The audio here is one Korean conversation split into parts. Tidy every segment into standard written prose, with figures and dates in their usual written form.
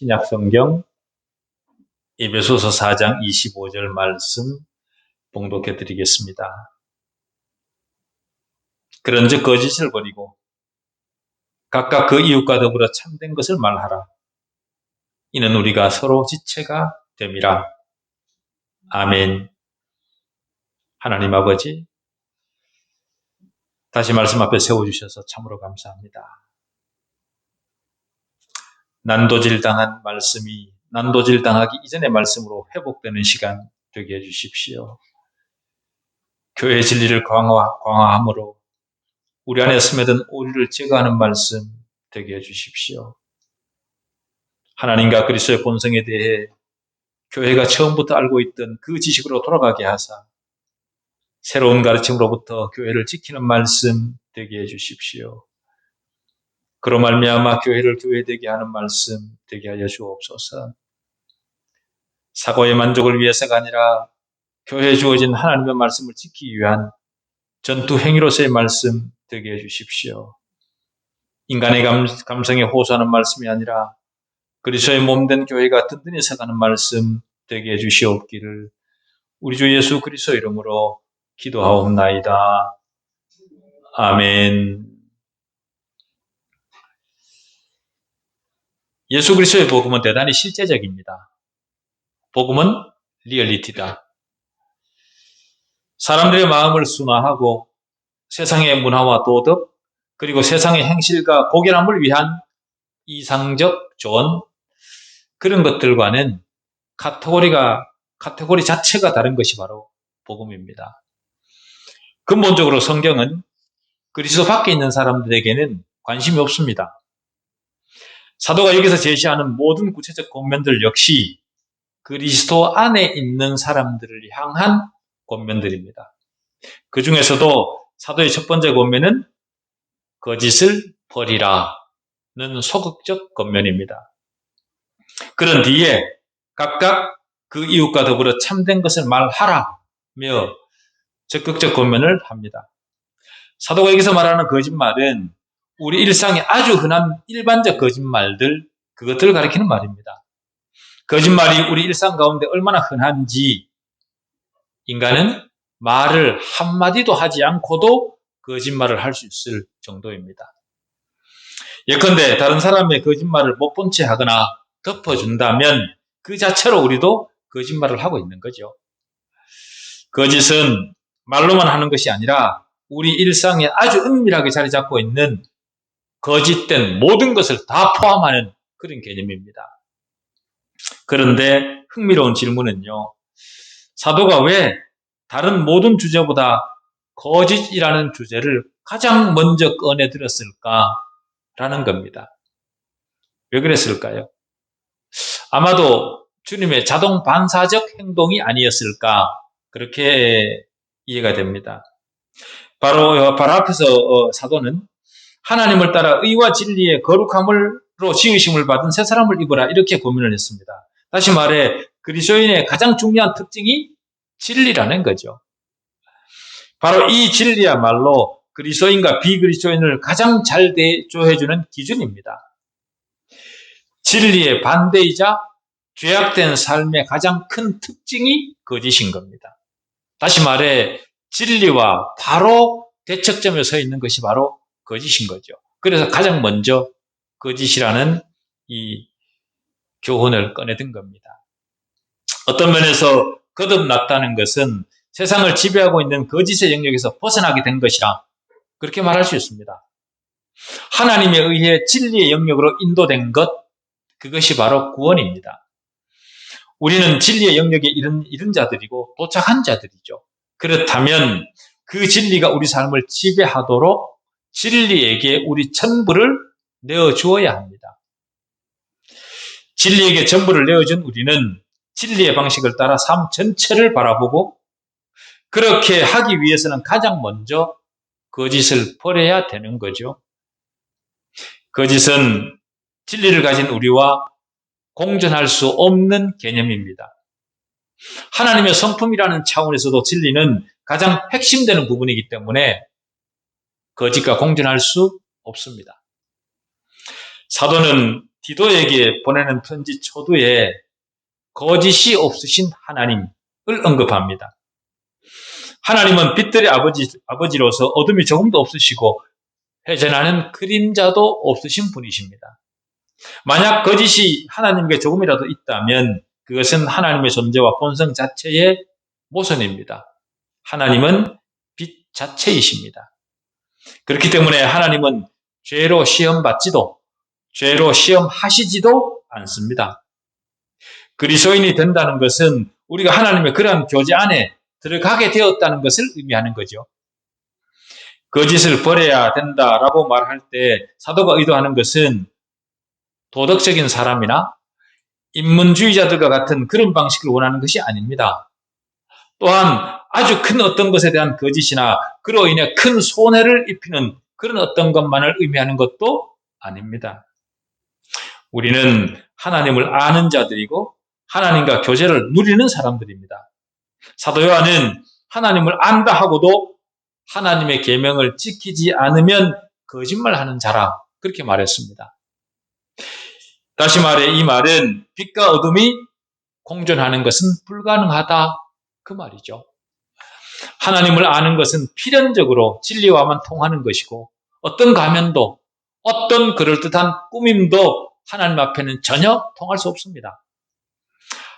신약성경 에베소서 4장 25절 말씀 봉독해 드리겠습니다. 그런즉 거짓을 버리고 각각 그 이웃과 더불어 참된 것을 말하라. 이는 우리가 서로 지체가 됨이라. 아멘. 하나님 아버지, 다시 말씀 앞에 세워주셔서 참으로 감사합니다. 난도질당한 말씀이 난도질당하기 이전의 말씀으로 회복되는 시간 되게 해주십시오. 교회의 진리를 강화함으로 우리 안에 스며든 오류를 제거하는 말씀 되게 해주십시오. 하나님과 그리스도의 본성에 대해 교회가 처음부터 알고 있던 그 지식으로 돌아가게 하사 새로운 가르침으로부터 교회를 지키는 말씀 되게 해주십시오. 그로 말미암아 교회를 교회되게 하는 말씀 되게 하여 주옵소서. 사고의 만족을 위해서가 아니라 교회에 주어진 하나님의 말씀을 지키기 위한 전투 행위로서의 말씀 되게 해주십시오. 인간의 감성에 호소하는 말씀이 아니라 그리스도의 몸된 교회가 든든히 서가는 말씀 되게 해주시옵기를 우리 주 예수 그리스도 이름으로 기도하옵나이다. 아멘. 예수 그리스도의 복음은 대단히 실제적입니다. 복음은 리얼리티다. 사람들의 마음을 순화하고 세상의 문화와 도덕 그리고 세상의 행실과 고결함을 위한 이상적 조언 그런 것들과는 카테고리 자체가 다른 것이 바로 복음입니다. 근본적으로 성경은 그리스도 밖에 있는 사람들에게는 관심이 없습니다. 사도가 여기서 제시하는 모든 구체적 권면들 역시 그리스도 안에 있는 사람들을 향한 권면들입니다. 그 중에서도 사도의 첫 번째 권면은 거짓을 버리라는 소극적 권면입니다. 그런 뒤에 각각 그 이웃과 더불어 참된 것을 말하라며 적극적 권면을 합니다. 사도가 여기서 말하는 거짓말은 우리 일상에 아주 흔한 일반적 거짓말들, 그것들을 가리키는 말입니다. 거짓말이 우리 일상 가운데 얼마나 흔한지 인간은 말을 한마디도 하지 않고도 거짓말을 할 수 있을 정도입니다. 예컨대 다른 사람의 거짓말을 못 본 채 하거나 덮어준다면 그 자체로 우리도 거짓말을 하고 있는 거죠. 거짓은 말로만 하는 것이 아니라 우리 일상에 아주 은밀하게 자리 잡고 있는 거짓된 모든 것을 다 포함하는 그런 개념입니다. 그런데 흥미로운 질문은요. 사도가 왜 다른 모든 주제보다 거짓이라는 주제를 가장 먼저 꺼내들었을까라는 겁니다. 왜 그랬을까요? 아마도 주님의 자동 반사적 행동이 아니었을까 그렇게 이해가 됩니다. 바로 앞에서 사도는 하나님을 따라 의와 진리의 거룩함으로 지으심을 받은 새 사람을 입어라 이렇게 고민을 했습니다. 다시 말해 그리스도인의 가장 중요한 특징이 진리라는 거죠. 바로 이 진리야말로 그리스도인과 비그리스도인을 가장 잘 대조해주는 기준입니다. 진리의 반대이자 죄악된 삶의 가장 큰 특징이 거짓인 겁니다. 다시 말해 진리와 바로 대척점에 서 있는 것이 바로 거짓인 거죠. 그래서 가장 먼저 거짓이라는 이 교훈을 꺼내든 겁니다. 어떤 면에서 거듭났다는 것은 세상을 지배하고 있는 거짓의 영역에서 벗어나게 된 것이라 그렇게 말할 수 있습니다. 하나님에 의해 진리의 영역으로 인도된 것, 그것이 바로 구원입니다. 우리는 진리의 영역에 이른 자들이고 도착한 자들이죠. 그렇다면 그 진리가 우리 삶을 지배하도록 진리에게 우리 전부를 내어주어야 합니다. 진리에게 전부를 내어준 우리는 진리의 방식을 따라 삶 전체를 바라보고 그렇게 하기 위해서는 가장 먼저 거짓을 버려야 되는 거죠. 거짓은 진리를 가진 우리와 공존할 수 없는 개념입니다. 하나님의 성품이라는 차원에서도 진리는 가장 핵심되는 부분이기 때문에 거짓과 공존할 수 없습니다. 사도는 디도에게 보내는 편지 초두에 거짓이 없으신 하나님을 언급합니다. 하나님은 빛들의 아버지로서 어둠이 조금도 없으시고 회전하는 그림자도 없으신 분이십니다. 만약 거짓이 하나님께 조금이라도 있다면 그것은 하나님의 존재와 본성 자체의 모순입니다. 하나님은 빛 자체이십니다. 그렇기 때문에 하나님은 죄로 시험받지도 죄로 시험하시지도 않습니다. 그리스도인이 된다는 것은 우리가 하나님의 그러한 교제 안에 들어가게 되었다는 것을 의미하는 거죠. 거짓을 버려야 된다라고 말할 때 사도가 의도하는 것은 도덕적인 사람이나 인문주의자들과 같은 그런 방식을 원하는 것이 아닙니다. 또한 아주 큰 어떤 것에 대한 거짓이나 그로 인해 큰 손해를 입히는 그런 어떤 것만을 의미하는 것도 아닙니다. 우리는 하나님을 아는 자들이고 하나님과 교제를 누리는 사람들입니다. 사도 요한은 하나님을 안다 하고도 하나님의 계명을 지키지 않으면 거짓말하는 자라 그렇게 말했습니다. 다시 말해 이 말은 빛과 어둠이 공존하는 것은 불가능하다 그 말이죠. 하나님을 아는 것은 필연적으로 진리와만 통하는 것이고 어떤 가면도 어떤 그럴듯한 꾸밈도 하나님 앞에는 전혀 통할 수 없습니다.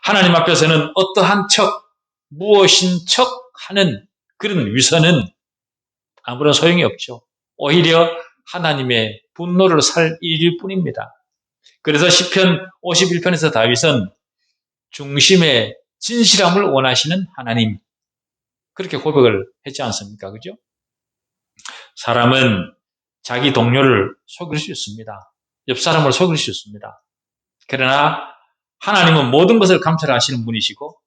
하나님 앞에서는 어떠한 척, 무엇인 척 하는 그런 위선은 아무런 소용이 없죠. 오히려 하나님의 분노를 살 일일 뿐입니다. 그래서 시편 51편에서 다윗은 중심의 진실함을 원하시는 하나님 그렇게 고백을 했지 않습니까? 그죠? 사람은 자기 동료를 속일 수 있습니다. 옆 사람을 속일 수 있습니다. 그러나 하나님은 모든 것을 감찰하시는 분이시고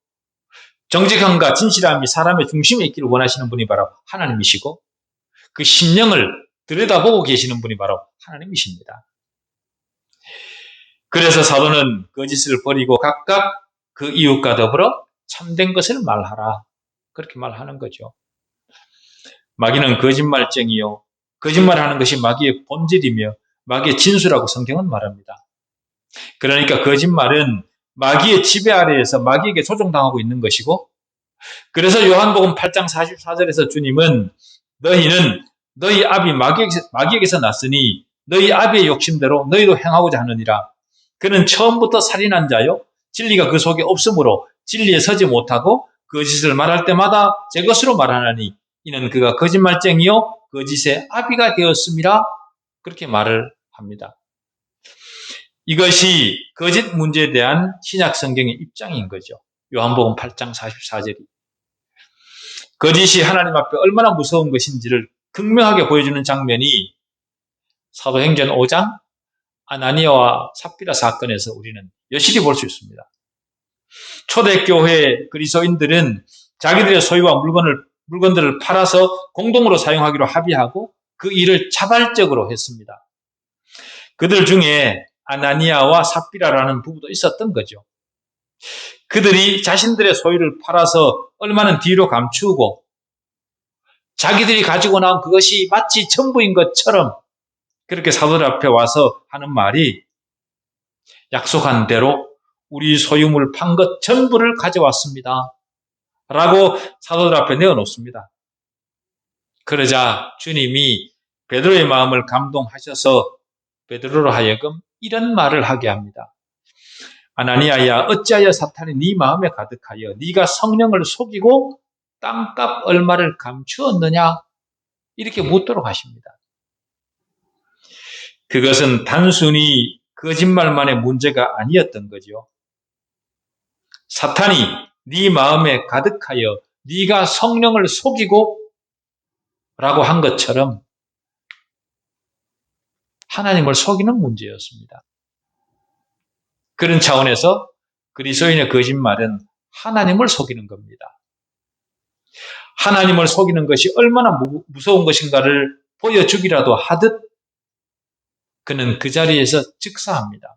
정직함과 진실함이 사람의 중심에 있기를 원하시는 분이 바로 하나님이시고 그 심령을 들여다보고 계시는 분이 바로 하나님이십니다. 그래서 사도는 거짓을 버리고 각각 그 이웃과 더불어 참된 것을 말하라. 그렇게 말하는 거죠. 마귀는 거짓말쟁이요. 거짓말하는 것이 마귀의 본질이며 마귀의 진수라고 성경은 말합니다. 그러니까 거짓말은 마귀의 지배 아래에서 마귀에게 조종당하고 있는 것이고 그래서 요한복음 8장 44절에서 주님은 너희는 너희 아비 마귀에게서 났으니 너희 아비의 욕심대로 너희도 행하고자 하느니라. 그는 처음부터 살인한 자요. 진리가 그 속에 없으므로 진리에 서지 못하고 거짓을 말할 때마다 제 것으로 말하나니 이는 그가 거짓말쟁이요 거짓의 아비가 되었음이라 그렇게 말을 합니다. 이것이 거짓 문제에 대한 신약 성경의 입장인 거죠. 요한복음 8장 44절이. 거짓이 하나님 앞에 얼마나 무서운 것인지를 극명하게 보여주는 장면이 사도행전 5장 아나니아와 삽비라 사건에서 우리는 여실히 볼 수 있습니다. 초대교회 그리스도인들은 자기들의 소유와 물건들을 팔아서 공동으로 사용하기로 합의하고 그 일을 자발적으로 했습니다. 그들 중에 아나니아와 삽비라라는 부부도 있었던 거죠. 그들이 자신들의 소유를 팔아서 얼마는 뒤로 감추고 자기들이 가지고 나온 그것이 마치 전부인 것처럼 그렇게 사도들 앞에 와서 하는 말이 약속한 대로 우리 소유물 판 것 전부를 가져왔습니다. 라고 사도들 앞에 내어놓습니다. 그러자 주님이 베드로의 마음을 감동하셔서 베드로로 하여금 이런 말을 하게 합니다. 아나니아야 어찌하여 사탄이 네 마음에 가득하여 네가 성령을 속이고 땅값 얼마를 감추었느냐 이렇게 묻도록 하십니다. 그것은 단순히 거짓말만의 문제가 아니었던 거죠. 사탄이 네 마음에 가득하여 네가 성령을 속이고 라고 한 것처럼 하나님을 속이는 문제였습니다. 그런 차원에서 그리스도인의 거짓말은 하나님을 속이는 겁니다. 하나님을 속이는 것이 얼마나 무서운 것인가를 보여주기라도 하듯 그는 그 자리에서 즉사합니다.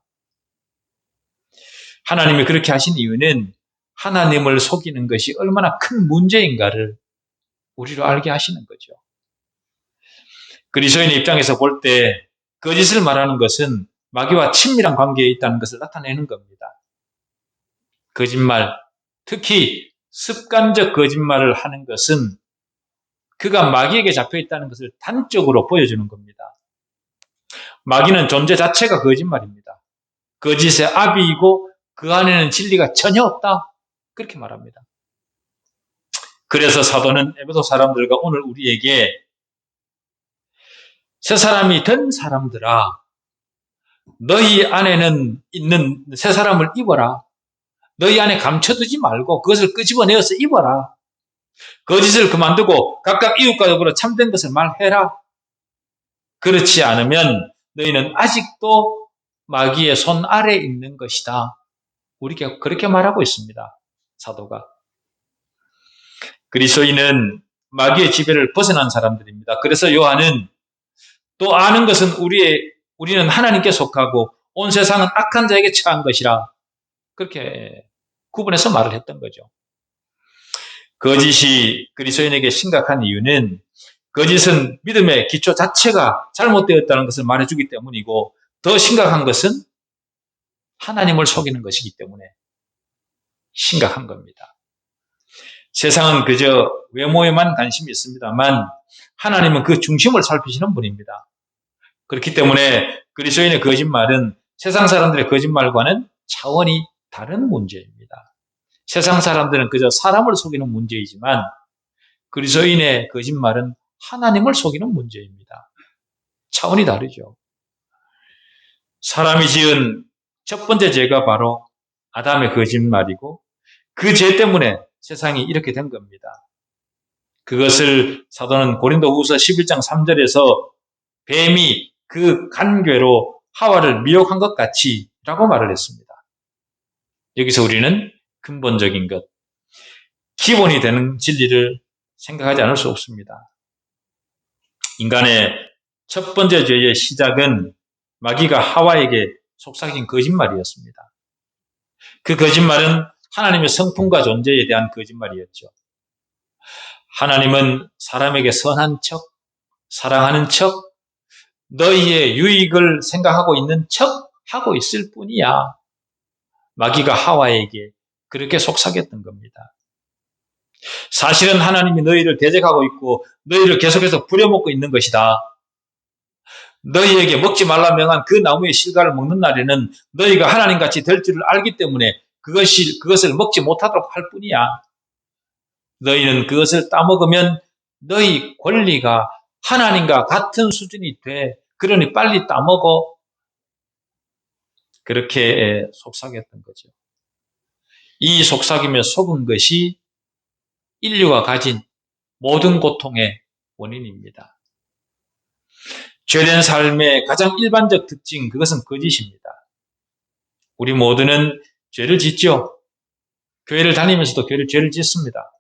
하나님이 그렇게 하신 이유는 하나님을 속이는 것이 얼마나 큰 문제인가를 우리로 알게 하시는 거죠. 그리스도인의 입장에서 볼 때 거짓을 말하는 것은 마귀와 친밀한 관계에 있다는 것을 나타내는 겁니다. 거짓말, 특히 습관적 거짓말을 하는 것은 그가 마귀에게 잡혀 있다는 것을 단적으로 보여주는 겁니다. 마귀는 존재 자체가 거짓말입니다. 거짓의 아비이고 그 안에는 진리가 전혀 없다. 그렇게 말합니다. 그래서 사도는 에베소 사람들과 오늘 우리에게 새 사람이 된 사람들아, 너희 안에는 있는 새 사람을 입어라. 너희 안에 감춰두지 말고 그것을 끄집어내어서 입어라. 거짓을 그만두고 각각 이웃과 더불어 참된 것을 말해라. 그렇지 않으면 너희는 아직도 마귀의 손 아래에 있는 것이다. 우리가 그렇게 말하고 있습니다. 사도가. 그리스도인은 마귀의 지배를 벗어난 사람들입니다. 그래서 요한은 또 아는 것은 우리는 하나님께 속하고 온 세상은 악한 자에게 처한 것이라 그렇게 구분해서 말을 했던 거죠. 거짓이 그리스도인에게 심각한 이유는 거짓은 믿음의 기초 자체가 잘못되었다는 것을 말해주기 때문이고 더 심각한 것은 하나님을 속이는 것이기 때문에 심각한 겁니다. 세상은 그저 외모에만 관심이 있습니다만 하나님은 그 중심을 살피시는 분입니다. 그렇기 때문에 그리스도인의 거짓말은 세상 사람들의 거짓말과는 차원이 다른 문제입니다. 세상 사람들은 그저 사람을 속이는 문제이지만 그리스도인의 거짓말은 하나님을 속이는 문제입니다. 차원이 다르죠. 사람이 지은 첫 번째 죄가 바로 아담의 거짓말이고 그 죄 때문에 세상이 이렇게 된 겁니다. 그것을 사도는 고린도후서 11장 3절에서 뱀이 그 간괴로 하와를 미혹한 것 같이 라고 말을 했습니다. 여기서 우리는 근본적인 것, 기본이 되는 진리를 생각하지 않을 수 없습니다. 인간의 첫 번째 죄의 시작은 마귀가 하와에게 속삭인 거짓말이었습니다. 그 거짓말은 하나님의 성품과 존재에 대한 거짓말이었죠. 하나님은 사람에게 선한 척, 사랑하는 척, 너희의 유익을 생각하고 있는 척 하고 있을 뿐이야. 마귀가 하와에게 그렇게 속삭였던 겁니다. 사실은 하나님이 너희를 대적하고 있고 너희를 계속해서 부려먹고 있는 것이다. 너희에게 먹지 말라 명한 그 나무의 실과를 먹는 날에는 너희가 하나님같이 될 줄을 알기 때문에 그것을 먹지 못하도록 할 뿐이야. 너희는 그것을 따먹으면 너희 권리가 하나님과 같은 수준이 돼. 그러니 빨리 따먹어. 그렇게 속삭였던 거죠. 이 속삭임에 속은 것이 인류가 가진 모든 고통의 원인입니다. 죄된 삶의 가장 일반적 특징, 그것은 거짓입니다. 우리 모두는 죄를 짓죠. 교회를 다니면서도 죄를 짓습니다.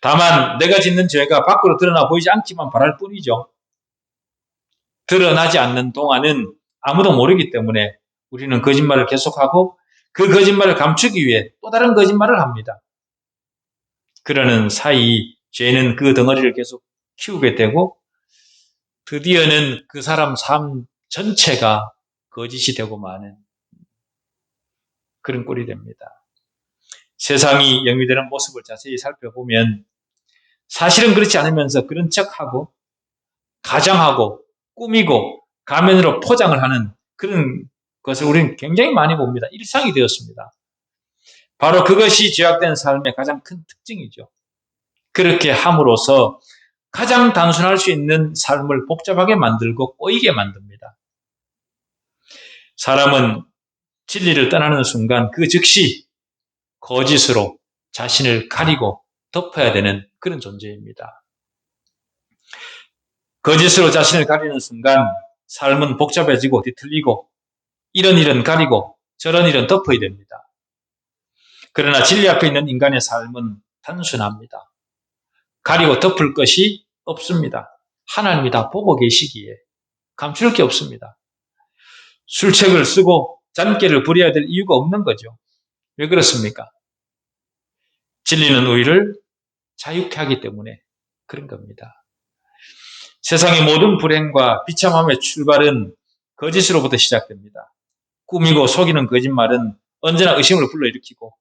다만 내가 짓는 죄가 밖으로 드러나 보이지 않기만 바랄 뿐이죠. 드러나지 않는 동안은 아무도 모르기 때문에 우리는 거짓말을 계속하고 그 거짓말을 감추기 위해 또 다른 거짓말을 합니다. 그러는 사이 죄는 그 덩어리를 계속 키우게 되고 드디어는 그 사람 삶 전체가 거짓이 되고 마는 그런 꼴이 됩니다. 세상이 영위되는 모습을 자세히 살펴보면 사실은 그렇지 않으면서 그런 척하고 가장하고 꾸미고 가면으로 포장을 하는 그런 것을 우리는 굉장히 많이 봅니다. 일상이 되었습니다. 바로 그것이 죄악된 삶의 가장 큰 특징이죠. 그렇게 함으로써 가장 단순할 수 있는 삶을 복잡하게 만들고 꼬이게 만듭니다. 사람은 진리를 떠나는 순간 그 즉시 거짓으로 자신을 가리고 덮어야 되는 그런 존재입니다. 거짓으로 자신을 가리는 순간 삶은 복잡해지고 뒤틀리고 이런 일은 가리고 저런 일은 덮어야 됩니다. 그러나 진리 앞에 있는 인간의 삶은 단순합니다. 가리고 덮을 것이 없습니다. 하나님이 다 보고 계시기에 감출 게 없습니다. 술책을 쓰고 잔꾀를 부려야 될 이유가 없는 거죠. 왜 그렇습니까? 진리는 우리를 자유케 하기 때문에 그런 겁니다. 세상의 모든 불행과 비참함의 출발은 거짓으로부터 시작됩니다. 꾸미고 속이는 거짓말은 언제나 의심을 불러일으키고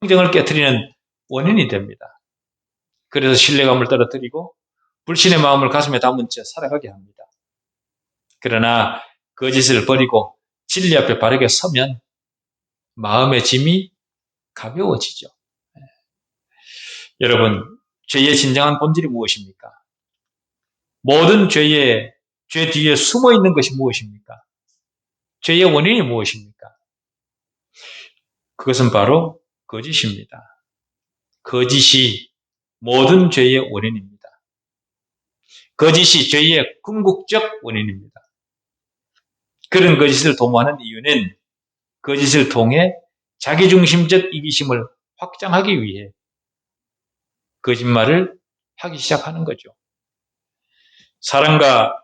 평정을 깨트리는 원인이 됩니다. 그래서 신뢰감을 떨어뜨리고 불신의 마음을 가슴에 담은 채 살아가게 합니다. 그러나 거짓을 버리고 진리 앞에 바르게 서면 마음의 짐이 가벼워지죠. 여러분, 죄의 진정한 본질이 무엇입니까? 모든 죄 뒤에 숨어 있는 것이 무엇입니까? 죄의 원인이 무엇입니까? 그것은 바로 거짓입니다. 거짓이 모든 죄의 원인입니다. 거짓이 죄의 궁극적 원인입니다. 그런 거짓을 도모하는 이유는 거짓을 통해 자기중심적 이기심을 확장하기 위해 거짓말을 하기 시작하는 거죠. 사람과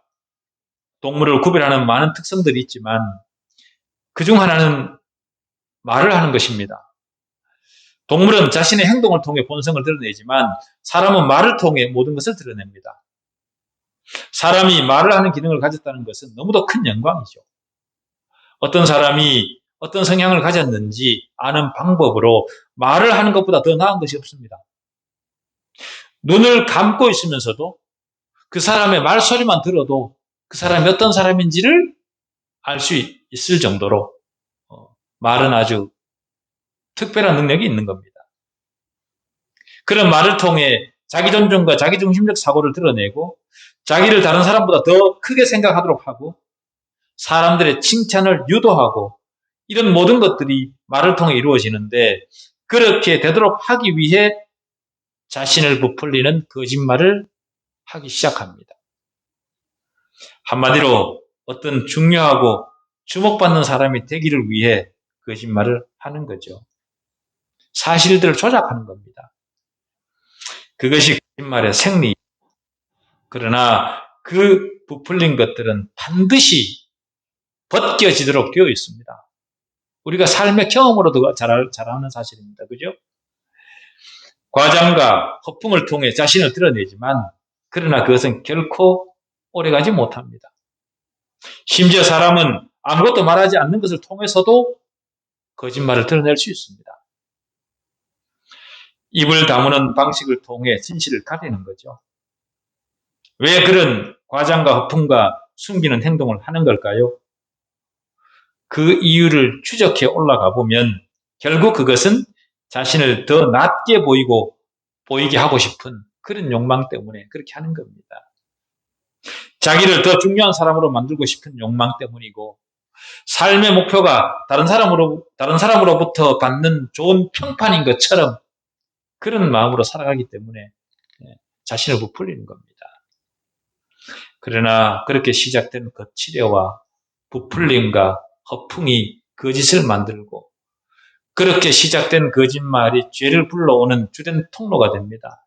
동물을 구별하는 많은 특성들이 있지만 그중 하나는 말을 하는 것입니다. 동물은 자신의 행동을 통해 본성을 드러내지만 사람은 말을 통해 모든 것을 드러냅니다. 사람이 말을 하는 기능을 가졌다는 것은 너무도 큰 영광이죠. 어떤 사람이 어떤 성향을 가졌는지 아는 방법으로 말을 하는 것보다 더 나은 것이 없습니다. 눈을 감고 있으면서도 그 사람의 말소리만 들어도 그 사람이 어떤 사람인지를 알 수 있을 정도로 말은 아주 특별한 능력이 있는 겁니다. 그런 말을 통해 자기 존중과 자기 중심적 사고를 드러내고 자기를 다른 사람보다 더 크게 생각하도록 하고 사람들의 칭찬을 유도하고 이런 모든 것들이 말을 통해 이루어지는데 그렇게 되도록 하기 위해 자신을 부풀리는 거짓말을 하기 시작합니다. 한마디로 어떤 중요하고 주목받는 사람이 되기를 위해 거짓말을 하는 거죠. 사실들을 조작하는 겁니다. 그것이 거짓말의 생리. 그러나 그 부풀린 것들은 반드시 벗겨지도록 되어 있습니다. 우리가 삶의 경험으로도 잘 아는 사실입니다. 그죠? 과장과 허풍을 통해 자신을 드러내지만 그러나 그것은 결코 오래가지 못합니다. 심지어 사람은 아무것도 말하지 않는 것을 통해서도 거짓말을 드러낼 수 있습니다. 입을 다무는 방식을 통해 진실을 가리는 거죠. 왜 그런 과장과 허풍과 숨기는 행동을 하는 걸까요? 그 이유를 추적해 올라가 보면 결국 그것은 자신을 더 낮게 보이게 하고 싶은 그런 욕망 때문에 그렇게 하는 겁니다. 자기를 더 중요한 사람으로 만들고 싶은 욕망 때문이고 삶의 목표가 다른 사람으로부터 받는 좋은 평판인 것처럼 그런 마음으로 살아가기 때문에 자신을 부풀리는 겁니다. 그러나 그렇게 시작된 거칠애와 부풀림과 허풍이 거짓을 만들고 그렇게 시작된 거짓말이 죄를 불러오는 주된 통로가 됩니다.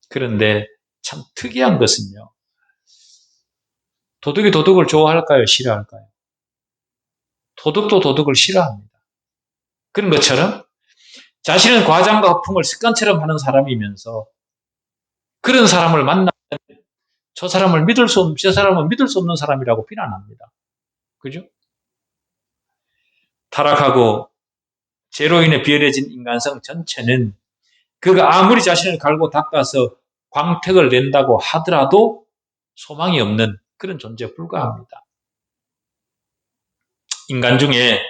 그런데 참 특이한 것은요. 도둑이 도둑을 좋아할까요? 싫어할까요? 도둑도 도둑을 싫어합니다. 그런 것처럼 자신은 과장과 허풍을 습관처럼 하는 사람이면서 그런 사람을 만나면 저 사람은 믿을 수 없는 사람이라고 비난합니다. 그죠? 타락하고 죄로 인해 비열해진 인간성 전체는 그가 아무리 자신을 갈고 닦아서 광택을 낸다고 하더라도 소망이 없는 그런 존재에 불과합니다. 인간 중에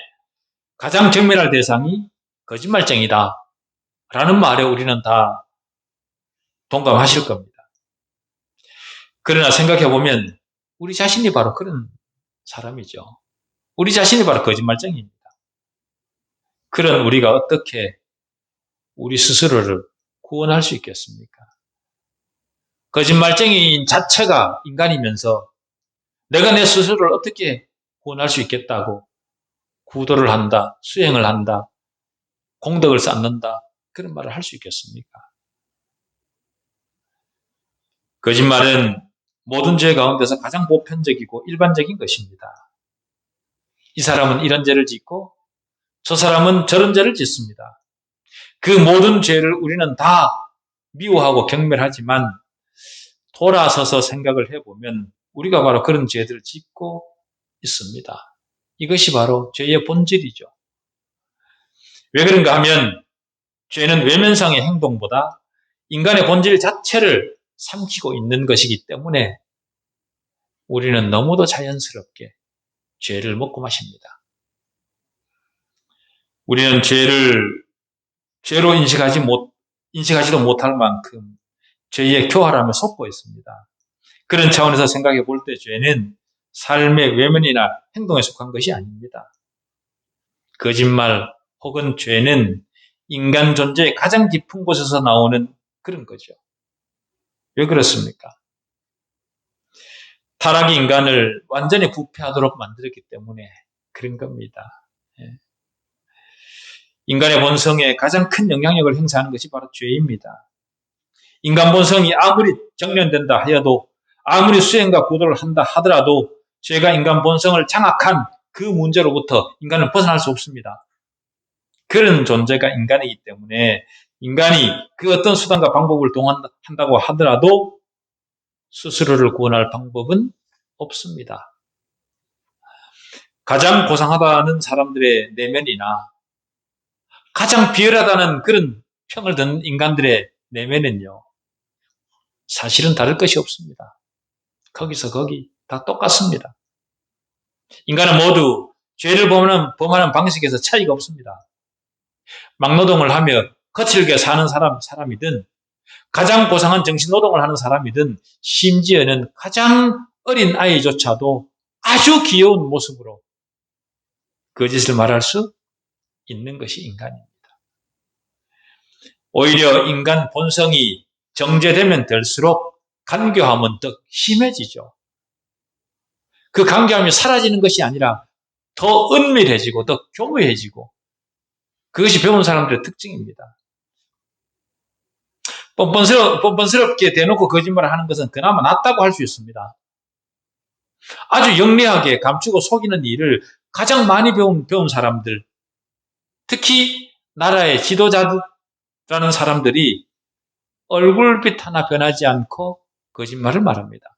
가장 정멸할 대상이 거짓말쟁이다 라는 말에 우리는 다 동감하실 겁니다. 그러나 생각해보면 우리 자신이 바로 그런 사람이죠. 우리 자신이 바로 거짓말쟁이입니다. 그런 우리가 어떻게 우리 스스로를 구원할 수 있겠습니까? 거짓말쟁이인 자체가 인간이면서 내가 내 스스로를 어떻게 구원할 수 있겠다고 구도를 한다, 수행을 한다, 공덕을 쌓는다 그런 말을 할 수 있겠습니까? 거짓말은 모든 죄 가운데서 가장 보편적이고 일반적인 것입니다. 이 사람은 이런 죄를 짓고 저 사람은 저런 죄를 짓습니다. 그 모든 죄를 우리는 다 미워하고 경멸하지만 돌아서서 생각을 해보면 우리가 바로 그런 죄들을 짓고 있습니다. 이것이 바로 죄의 본질이죠. 왜 그런가 하면 죄는 외면상의 행동보다 인간의 본질 자체를 삼키고 있는 것이기 때문에 우리는 너무도 자연스럽게 죄를 먹고 마십니다. 우리는 죄로 인식하지도 못할 만큼 죄의 교활함에 속고 있습니다. 그런 차원에서 생각해 볼 때 죄는 삶의 외면이나 행동에 속한 것이 아닙니다. 거짓말 혹은 죄는 인간 존재의 가장 깊은 곳에서 나오는 그런 거죠. 왜 그렇습니까? 타락이 인간을 완전히 부패하도록 만들었기 때문에 그런 겁니다. 인간의 본성에 가장 큰 영향력을 행사하는 것이 바로 죄입니다. 인간 본성이 아무리 정련된다 하여도, 아무리 수행과 구도를 한다 하더라도 죄가 인간 본성을 장악한 그 문제로부터 인간은 벗어날 수 없습니다. 그런 존재가 인간이기 때문에 인간이 그 어떤 수단과 방법을 동원한다고 하더라도 스스로를 구원할 방법은 없습니다. 가장 고상하다는 사람들의 내면이나 가장 비열하다는 그런 평을 듣는 인간들의 내면은요, 사실은 다를 것이 없습니다. 거기서 거기 다 똑같습니다. 인간은 모두 죄를 범하는 방식에서 차이가 없습니다. 막노동을 하며 거칠게 사는 사람이든, 가장 고상한 정신노동을 하는 사람이든, 심지어는 가장 어린 아이조차도 아주 귀여운 모습으로 거짓을 말할 수 있는 것이 인간입니다. 오히려 인간 본성이 정제되면 될수록 간교함은 더 심해지죠. 그 간교함이 사라지는 것이 아니라 더 은밀해지고 더 교묘해지고, 그것이 배운 사람들의 특징입니다. 뻔뻔스럽게 대놓고 거짓말을 하는 것은 그나마 낫다고 할 수 있습니다. 아주 영리하게 감추고 속이는 일을 가장 많이 배운 사람들, 특히 나라의 지도자라는 사람들이 얼굴빛 하나 변하지 않고 거짓말을 말합니다.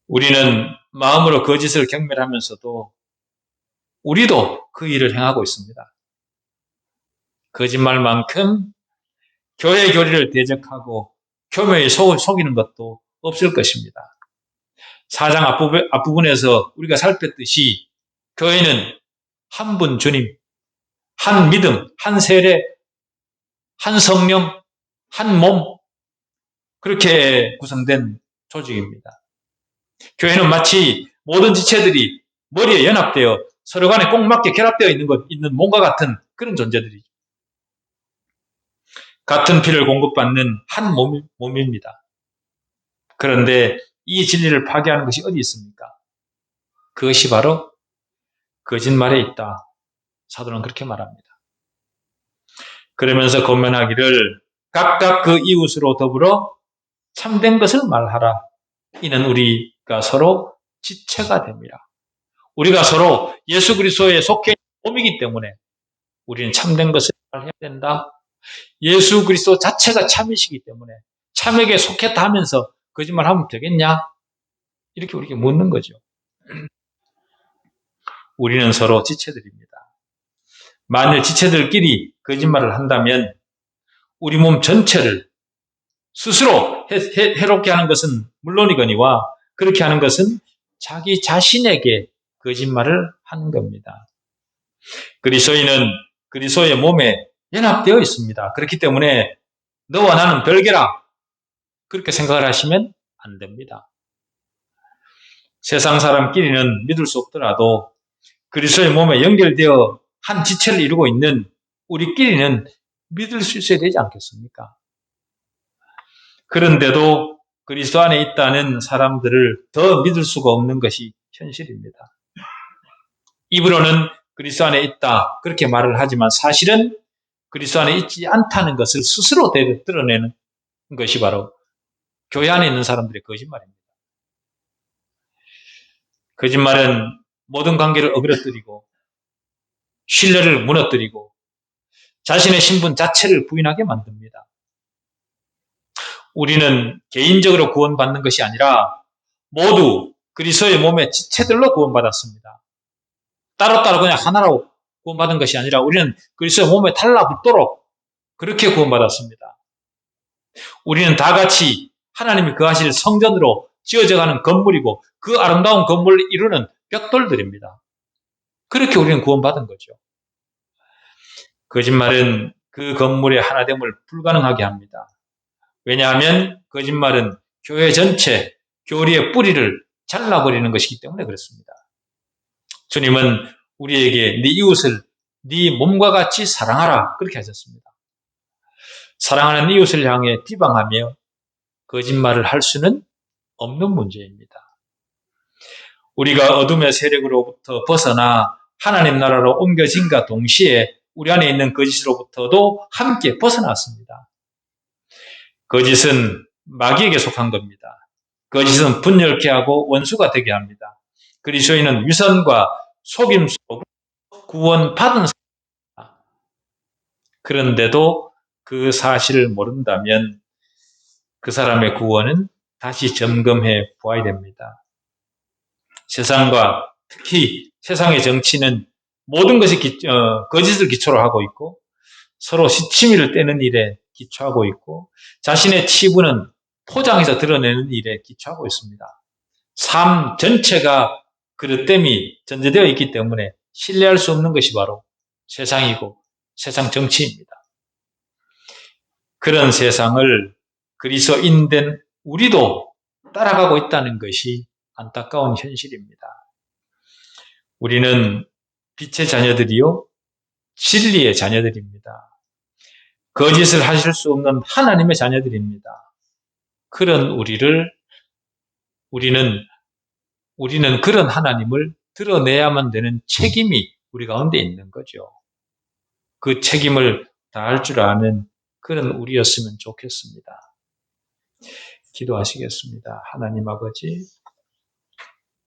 우리는 마음으로 거짓을 경멸하면서도 우리도 그 일을 행하고 있습니다. 거짓말만큼 교회 교리를 대적하고 교묘히 속이는 것도 없을 것입니다. 4장 앞부분에서 우리가 살폈듯이 교회는 한 분 주님, 한 믿음, 한 세례, 한 성령, 한 몸, 그렇게 구성된 조직입니다. 교회는 마치 모든 지체들이 머리에 연합되어 서로 간에 꼭 맞게 결합되어 있는 몸과 같은 그런 존재들이죠. 같은 피를 공급받는 한 몸입니다. 그런데 이 진리를 파괴하는 것이 어디 있습니까? 그것이 바로 거짓말에 있다. 사도는 그렇게 말합니다. 그러면서 권면하기를 각각 그 이웃으로 더불어 참된 것을 말하라. 이는 우리가 서로 지체가 됩니다. 우리가 서로 예수 그리스도에 속해 몸이기 때문에 우리는 참된 것을 말해야 된다. 예수 그리스도 자체가 참이시기 때문에 참에게 속했다 하면서 거짓말하면 되겠냐? 이렇게 우리에게 묻는 거죠. 우리는 서로 지체들입니다. 만일 지체들끼리 거짓말을 한다면 우리 몸 전체를 스스로 해롭게 하는 것은 물론이거니와 그렇게 하는 것은 자기 자신에게 거짓말을 하는 겁니다. 그리스도인은 그리스도의 몸에 연합되어 있습니다. 그렇기 때문에 너와 나는 별개라 그렇게 생각을 하시면 안 됩니다. 세상 사람끼리는 믿을 수 없더라도 그리스도의 몸에 연결되어 한 지체를 이루고 있는 우리끼리는 믿을 수 있어야 되지 않겠습니까? 그런데도 그리스도 안에 있다는 사람들을 더 믿을 수가 없는 것이 현실입니다. 입으로는 그리스도 안에 있다 그렇게 말을 하지만 사실은 그리스도 안에 있지 않다는 것을 스스로 드러내는 것이 바로 교회 안에 있는 사람들의 거짓말입니다. 거짓말은 모든 관계를 어그러뜨리고 신뢰를 무너뜨리고 자신의 신분 자체를 부인하게 만듭니다. 우리는 개인적으로 구원받는 것이 아니라 모두 그리스도의 몸의 지체들로 구원받았습니다. 따로따로 그냥 하나로 구원받은 것이 아니라 우리는 그리스도의 몸에 달라붙도록 그렇게 구원받았습니다. 우리는 다 같이 하나님이 거하실 성전으로 지어져가는 건물이고 그 아름다운 건물을 이루는 벽돌들입니다. 그렇게 우리는 구원받은 거죠. 거짓말은 그 건물의 하나됨을 불가능하게 합니다. 왜냐하면 거짓말은 교회 전체, 교리의 뿌리를 잘라버리는 것이기 때문에 그렇습니다. 주님은 우리에게 네 이웃을 네 몸과 같이 사랑하라 그렇게 하셨습니다. 사랑하는 이웃을 향해 비방하며 거짓말을 할 수는 없는 문제입니다. 우리가 어둠의 세력으로부터 벗어나 하나님 나라로 옮겨진과 동시에 우리 안에 있는 거짓으로부터도 함께 벗어났습니다. 거짓은 마귀에게 속한 겁니다. 거짓은 분열케 하고 원수가 되게 합니다. 그리스도인은 위선과 속임수로 구원받은 사람입니다. 그런데도 그 사실을 모른다면 그 사람의 구원은 다시 점검해 보아야 됩니다. 세상과 특히 세상의 정치는 모든 것이 거짓을 기초로 하고 있고 서로 시치미를 떼는 일에 기초하고 있고 자신의 치부는 포장해서 드러내는 일에 기초하고 있습니다. 삶 전체가 그릇됨이 전제되어 있기 때문에 신뢰할 수 없는 것이 바로 세상이고 세상 정치입니다. 그런 세상을 그리스도인된 우리도 따라가고 있다는 것이 안타까운 현실입니다. 우리는 빛의 자녀들이요 진리의 자녀들입니다. 거짓을 하실 수 없는 하나님의 자녀들입니다. 그런 우리는 그런 하나님을 드러내야만 되는 책임이 우리 가운데 있는 거죠. 그 책임을 다할 줄 아는 그런 우리였으면 좋겠습니다. 기도하시겠습니다. 하나님 아버지,